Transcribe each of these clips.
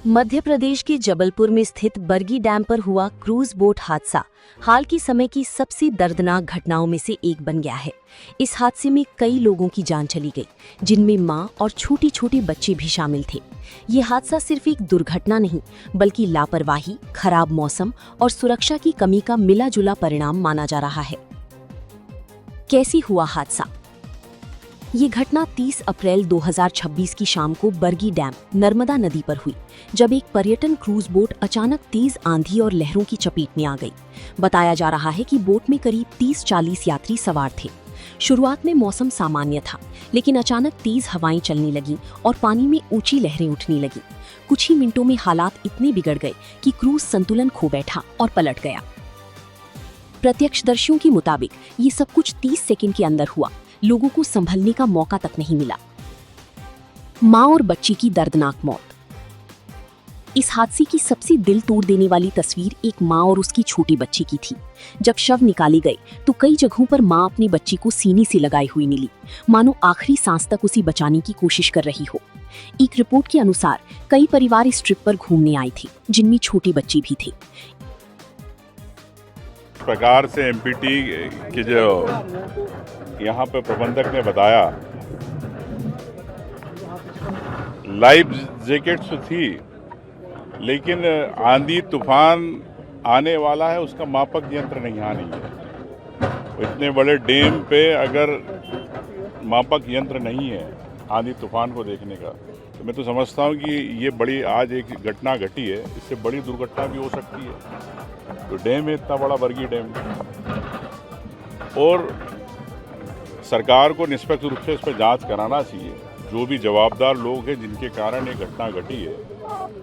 मध्य प्रदेश के जबलपुर में स्थित बरगी डैम पर हुआ क्रूज बोट हादसा हाल के समय की सबसे दर्दनाक घटनाओं में से एक बन गया है। इस हादसे में कई लोगों की जान चली गई, जिनमें मां और छोटी छोटी बच्चे भी शामिल थे। ये हादसा सिर्फ एक दुर्घटना नहीं, बल्कि लापरवाही, खराब मौसम और सुरक्षा की कमी का मिला जुला परिणाम माना जा रहा है। कैसी हुआ हादसा? ये घटना 30 अप्रैल 2026 की शाम को बरगी डैम नर्मदा नदी पर हुई, जब एक पर्यटन क्रूज बोट अचानक तेज आंधी और लहरों की चपेट में आ गई। बताया जा रहा है कि बोट में करीब 30-40 यात्री सवार थे। शुरुआत में मौसम सामान्य था, लेकिन अचानक तेज हवाएं चलने लगी और पानी में ऊंची लहरें उठने लगी। कुछ ही मिनटों में हालात इतने बिगड़ गए कि क्रूज संतुलन खो बैठा और पलट गया। प्रत्यक्षदर्शियों के मुताबिक ये सब कुछ 30 सेकंड के अंदर हुआ। लोगों को संभलने का मौका तक नहीं मिला। मां और बच्ची की दर्दनाक मौत। इस हादसे की सबसे दिल तोड़ देने वाली तस्वीर एक मां और उसकी छोटी बच्ची की थी। जब शव निकाले गए तो कई जगहों पर मां अपनी बच्ची को सीने से लगाई हुई मिली, मानो आखिरी सांस तक उसे बचाने की कोशिश कर रही हो। एक रिपोर्ट के अनुसार कई परिवार इस ट्रिप पर घूमने आए थे, जिनमें छोटी बच्ची भी थी। प्रकार से एमपीटी के जो यहाँ पे प्रबंधक ने बताया, लाइफ जैकेट्स थी, लेकिन आंधी तूफान आने वाला है उसका मापक यंत्र नहीं है। इतने बड़े डैम पे अगर मापक यंत्र नहीं है आंधी तूफान को देखने का, तो मैं तो समझता हूँ कि ये बड़ी आज एक घटना घटी है, इससे बड़ी दुर्घटना भी हो सकती है। तो डैम है इतना बड़ा बरगी डैम, और सरकार को निष्पक्ष रूप से इस पर जांच कराना चाहिए। जो भी जवाबदार लोग हैं जिनके कारण ये घटना घटी है,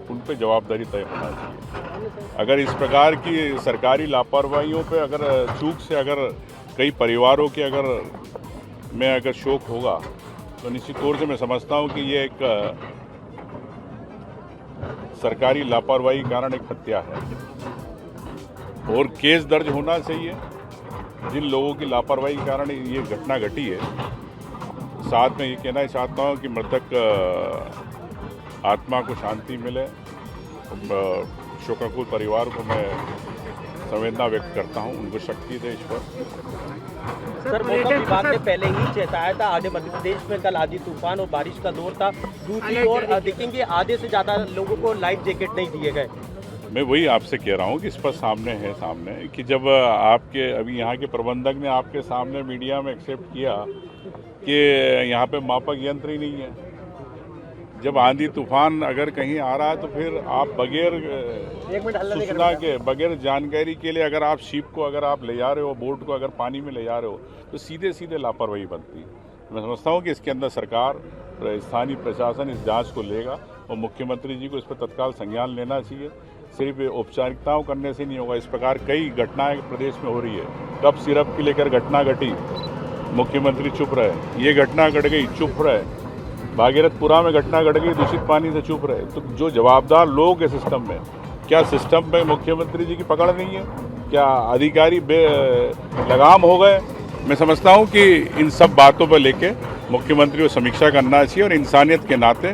उन पर जवाबदारी तय होना चाहिए। अगर इस प्रकार की सरकारी लापरवाहियों पे अगर चूक से अगर कई परिवारों के अगर शोक होगा, तो निश्चित तौर से मैं समझता हूँ कि ये एक सरकारी लापरवाही के कारण एक हत्या है, और केस दर्ज होना चाहिए जिन लोगों की लापरवाही के कारण ये घटना घटी है। साथ में ये कहना चाहता हूँ कि मृतक आत्मा को शांति मिले। शोकाकुल परिवार को मैं संवेदना व्यक्त करता हूँ, उनको शक्ति दे इस पर। सर, मौसम विभाग ने पहले ही चेताया था, आधे मध्य प्रदेश में कल आंधी तूफान और बारिश का दौर था। दूसरी ओर देखेंगे आधे से ज़्यादा लोगों को लाइफ जैकेट नहीं दिए गए। मैं वही आपसे कह रहा हूँ कि इस पर सामने कि जब आपके अभी यहाँ के प्रबंधक ने आपके सामने मीडिया में एक्सेप्ट किया कि यहाँ पे मापक यंत्र ही नहीं है। जब आंधी तूफान अगर कहीं आ रहा है तो फिर आप बगैर सूचना के, बगैर जानकारी के लिए अगर आप शिप को अगर आप ले जा रहे हो, बोट को अगर पानी में ले जा रहे हो, तो सीधे सीधे लापरवाही बनती है। मैं समझता हूँ कि इसके अंदर सरकार, स्थानीय प्रशासन इस जांच को लेगा, और मुख्यमंत्री जी को इस पर तत्काल संज्ञान लेना चाहिए। सिर्फ औपचारिकताओं करने से नहीं होगा। इस प्रकार कई घटनाएं प्रदेश में हो रही है। कब सिरप की लेकर घटना घटी, मुख्यमंत्री चुप रहे। ये घटना घट गई, चुप रहे। भागीरथपुरा में घटना घट गई, दूषित पानी से चुप रहे। तो जो जवाबदार लोग हैं सिस्टम में, क्या सिस्टम में मुख्यमंत्री जी की पकड़ नहीं है? क्या अधिकारी लगाम हो गए? मैं समझता हूँ कि इन सब बातों पर लेके मुख्यमंत्री को समीक्षा करना चाहिए, और इंसानियत के नाते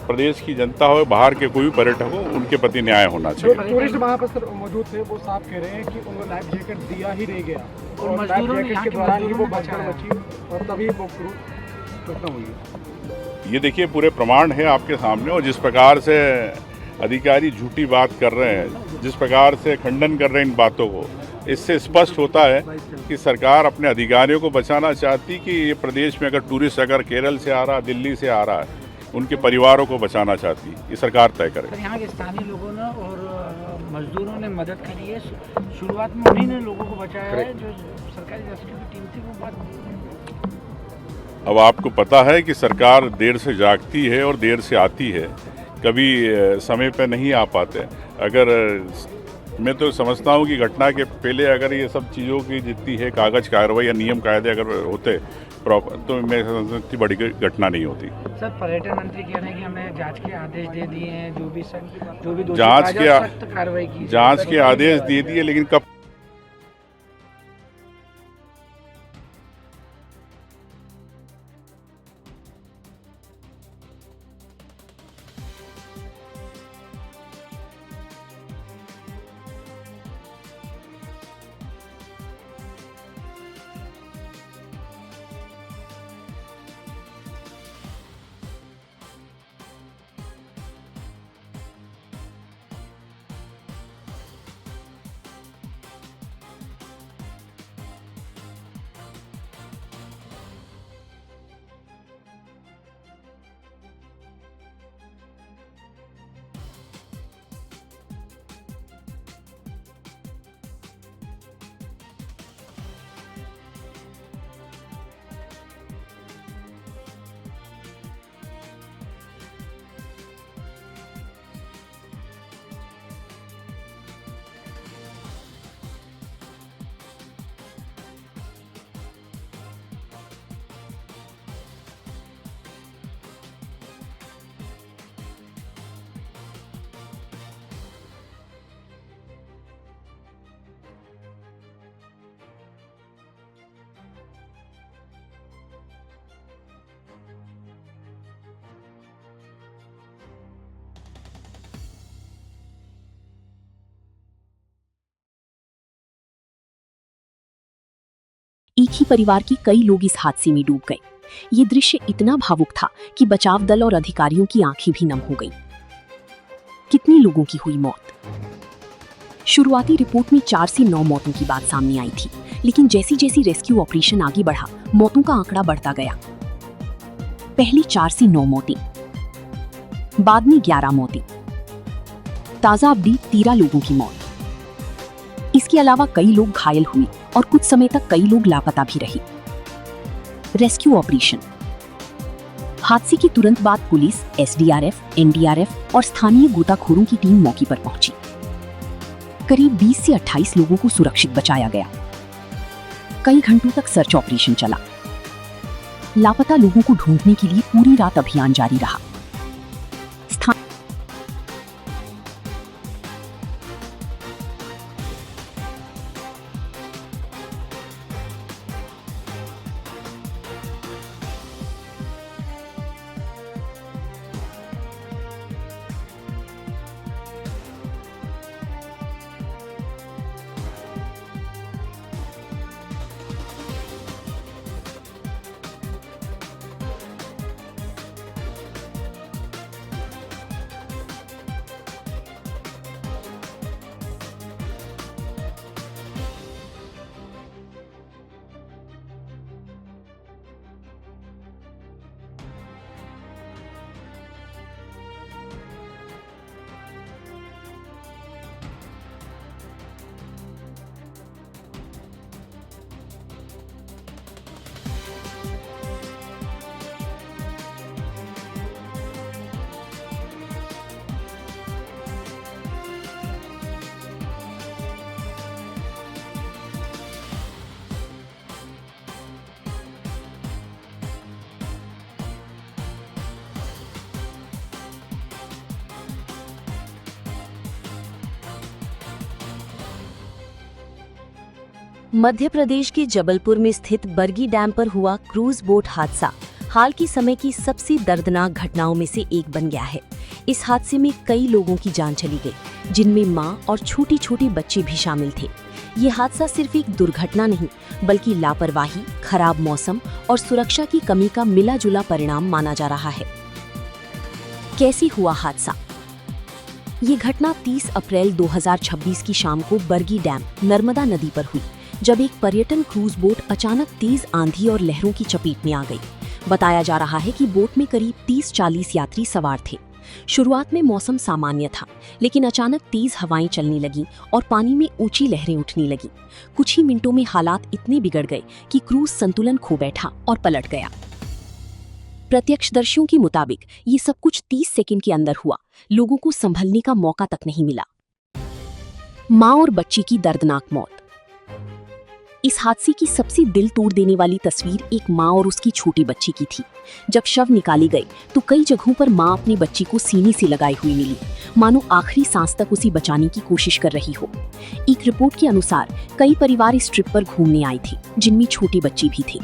प्रदेश की जनता हो, बाहर के कोई भी पर्यटक हो, उनके प्रति न्याय होना चाहिए। जो टूरिस्ट वहाँ पर मौजूद थे वो साफ कह रहे हैं कि उनको लाइफ जैकेट दिया ही नहीं गया, और लाइफ जैकेट के दौरान ही वो बची और तभी वो खत्म हुई। ये देखिए पूरे प्रमाण है आपके सामने, और जिस प्रकार से अधिकारी झूठी बात कर रहे हैं, जिस प्रकार से खंडन कर रहे हैं इन बातों को, इससे स्पष्ट होता है कि सरकार अपने अधिकारियों को बचाना चाहती कि ये प्रदेश में अगर टूरिस्ट अगर केरल से आ रहा, दिल्ली से आ रहा है, उनके परिवारों को बचाना चाहती। ये सरकार तय करे। यहाँ के स्थानीय लोगों ने और मजदूरों ने मदद करी है। शुरुआत में उन्हीं ने लोगों को बचाया है। जो सरकारी रेस्क्यू की टीम थी वो बात। अब आपको पता है कि सरकार देर से जागती है और देर से आती है, कभी समय पर नहीं आ पाते। अगर मैं तो समझता हूँ कि घटना के पहले अगर ये सब चीज़ों की जितनी है कागज कार्रवाई या नियम कायदे अगर होते प्रॉपर, तो मैं समझता हूँ इतनी बड़ी घटना नहीं होती। सर, पर्यटन मंत्री कह रहे हैं कि हमने जांच के आदेश दे दिए हैं, जो भी जांच के आदेश दे दिए, लेकिन कब एक ही परिवार के कई लोग इस हादसे में डूब गए। ये दृश्य इतना भावुक था कि बचाव दल और अधिकारियों की आंखें भी नम हो गईं। कितनी लोगों की हुई मौत? शुरुआती रिपोर्ट में 4 से 9 मौतों की बात सामने आई थी, लेकिन जैसी जैसी रेस्क्यू ऑपरेशन आगे बढ़ा, मौतों का आंकड़ा बढ़ता गया। पहली 4 से 9 मौतें, बाद में 11 मौतें, ताजा अपडेट 13 लोगों की मौत। इसके अलावा कई लोग घायल हुए और कुछ समय तक कई लोग लापता भी रहे। Rescue operation. हादसे के तुरंत बाद पुलिस, एसडीआरएफ, एनडीआरएफ और स्थानीय गोताखोरों की टीम मौके पर पहुंची। करीब 20 से 28 लोगों को सुरक्षित बचाया गया। कई घंटों तक सर्च ऑपरेशन चला। लापता लोगों को ढूंढने के लिए पूरी रात अभियान जारी रहा। मध्य प्रदेश के जबलपुर में स्थित बरगी डैम पर हुआ क्रूज बोट हादसा हाल के समय की सबसे दर्दनाक घटनाओं में से एक बन गया है। इस हादसे में कई लोगों की जान चली गई, जिनमें मां और छोटे छोटे बच्चे भी शामिल थे। ये हादसा सिर्फ एक दुर्घटना नहीं, बल्कि लापरवाही, खराब मौसम और सुरक्षा की कमी का मिला जुला परिणाम माना जा रहा है। कैसे हुआ हादसा? ये घटना 30 अप्रैल 2026 की शाम को बरगी डैम, नर्मदा नदी पर हुई, जब एक पर्यटन क्रूज बोट अचानक तेज आंधी और लहरों की चपेट में आ गई। बताया जा रहा है कि बोट में करीब 30-40 यात्री सवार थे। शुरुआत में मौसम सामान्य था, लेकिन अचानक तेज हवाएं चलने लगीं और पानी में ऊंची लहरें उठने लगीं। कुछ ही मिनटों में हालात इतने बिगड़ गए कि क्रूज संतुलन खो बैठा और पलट गया। प्रत्यक्षदर्शियों के मुताबिक ये सब कुछ 30 सेकंड के अंदर हुआ। लोगों को संभलने का मौका तक नहीं मिला। मां और बच्ची की दर्दनाक मौत। इस हादसे की सबसे दिल तोड़ देने वाली तस्वीर एक मां और उसकी छोटी बच्ची की थी। जब शव निकाले गए तो कई जगहों पर मां अपनी बच्ची को सीने से लगाई हुई मिली, मानो आखिरी सांस तक उसे बचाने की कोशिश कर रही हो। एक रिपोर्ट के अनुसार कई परिवार इस ट्रिप पर घूमने आए थे, जिनमें छोटी बच्ची भी थी।